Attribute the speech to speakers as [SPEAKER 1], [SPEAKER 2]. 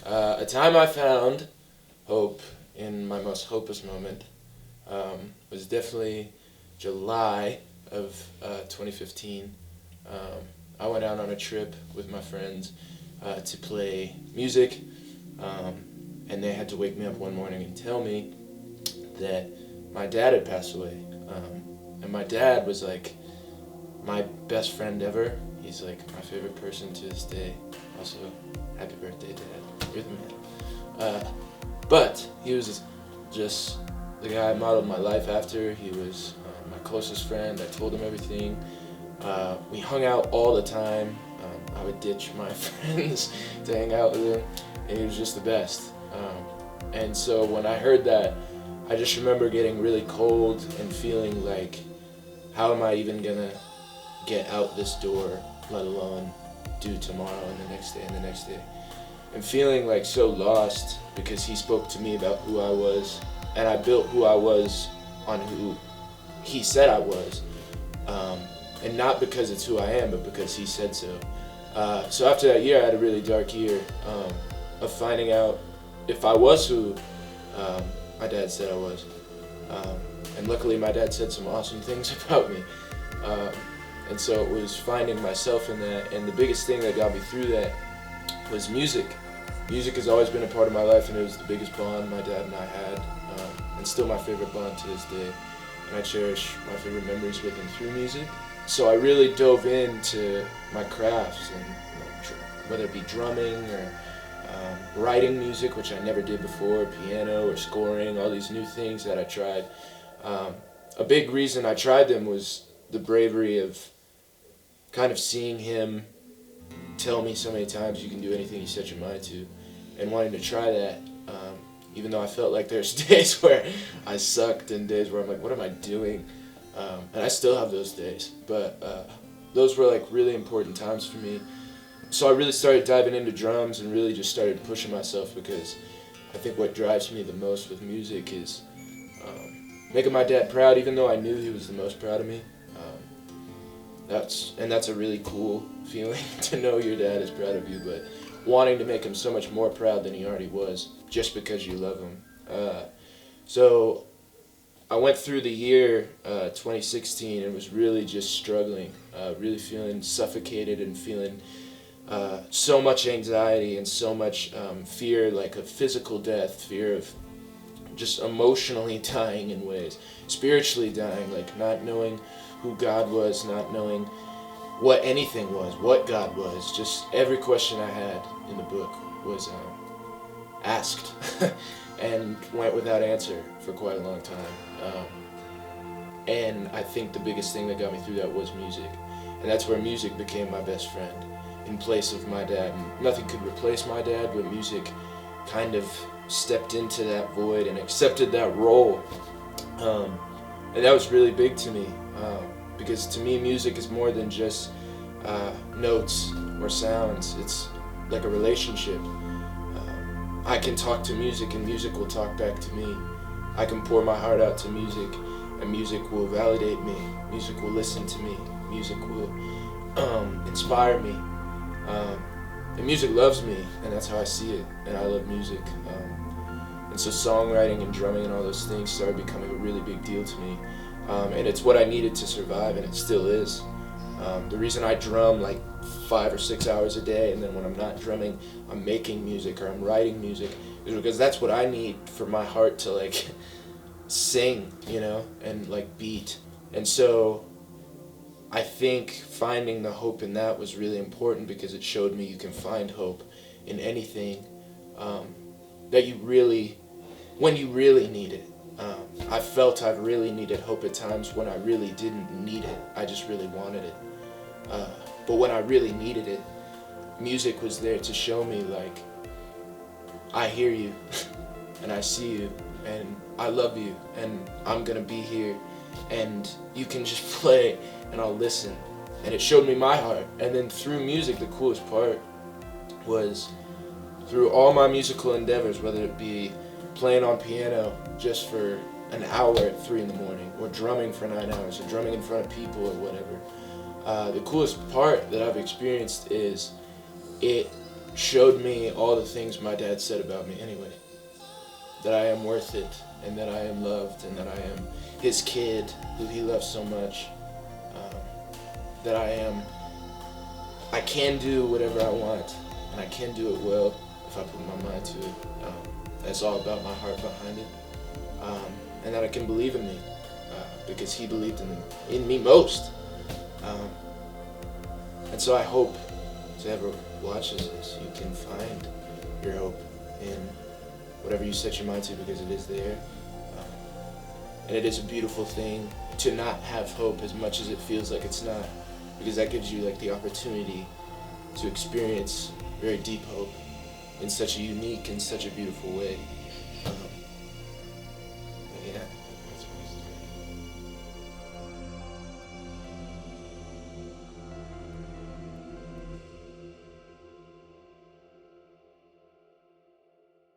[SPEAKER 1] A time I found hope in my most hopeless moment was definitely July of 2015. I went out on a trip with my friends to play music, um, and they had to wake me up one morning and tell me that my dad had passed away. And my dad was like my best friend ever. He's like my favorite person to this day. Also, happy birthday, Dad. You're the man. But he was just the guy I modeled my life after. He was my closest friend. I told him everything. We hung out all the time. I would ditch my friends to hang out with him, and he was just the best. And so when I heard that, I just remember getting really cold and feeling like, how am I even gonna get out this door, let alone do tomorrow and the next day and the next day? And feeling like so lost because he spoke to me about who I was, and I built who I was on who he said I was. And not because it's who I am, but because he said so. So after that year, I had a really dark year of finding out if I was who my dad said I was. And luckily my dad said some awesome things about me. And so it was finding myself in that, and the biggest thing that got me through that was music. Music has always been a part of my life, and it was the biggest bond my dad and I had, and still my favorite bond to this day. And I cherish my favorite memories with him through music. So I really dove into my crafts, and whether it be drumming or writing music, which I never did before, piano or scoring, all these new things that I tried. A big reason I tried them was the bravery of kind of seeing him tell me so many times you can do anything you set your mind to, and wanting to try that, even though I felt like there's days where I sucked and days where I'm like, what am I doing? And I still have those days, but those were like really important times for me. So I really started diving into drums and really just started pushing myself, because I think what drives me the most with music is making my dad proud, even though I knew he was the most proud of me. That's a really cool feeling to know your dad is proud of you, but wanting to make him so much more proud than he already was just because you love him. So I went through the year 2016 and was really just struggling, really feeling suffocated and feeling so much anxiety and so much fear, like of physical death, fear of just emotionally dying in ways, spiritually dying, like not knowing who God was, not knowing what anything was, what God was. Just every question I had in the book was asked and went without answer for quite a long time. And I think the biggest thing that got me through that was music. And that's where music became my best friend in place of my dad. Nothing could replace my dad, but music kind of stepped into that void and accepted that role. And that was really big to me, because to me music is more than just notes or sounds. It's like a relationship. I can talk to music and music will talk back to me. I can pour my heart out to music and music will validate me. Music will listen to me. Music will inspire me. And music loves me, and that's how I see it, and I love music. And so songwriting and drumming and all those things started becoming a really big deal to me. And it's what I needed to survive, and it still is. The reason I drum like 5 or 6 hours a day, and then when I'm not drumming, I'm making music or I'm writing music, is because that's what I need for my heart to like sing, and like beat. And so I think finding the hope in that was really important, because it showed me you can find hope in anything that you really, when you really need it. I felt I've really needed hope at times when I really didn't need it. I just really wanted it. But when I really needed it, music was there to show me, like, I hear you, and I see you, and I love you, and I'm gonna be here, and you can just play, and I'll listen. And it showed me my heart. And then through music, the coolest part was through all my musical endeavors, whether it be playing on piano just for an hour at 3 in the morning, or drumming for 9 hours, or drumming in front of people or whatever. The coolest part that I've experienced is it showed me all the things my dad said about me anyway. That I am worth it, and that I am loved, and that I am his kid who he loves so much. That I can do whatever I want, and I can do it well if I put my mind to it. It's all about my heart behind it. And that I can believe in me, because he believed in me most. And so I hope, to whoever watches this, you can find your hope in whatever you set your mind to, because it is there. And it is a beautiful thing to not have hope as much as it feels like it's not, because that gives you like the opportunity to experience very deep hope in such a unique and such a beautiful way. Yeah.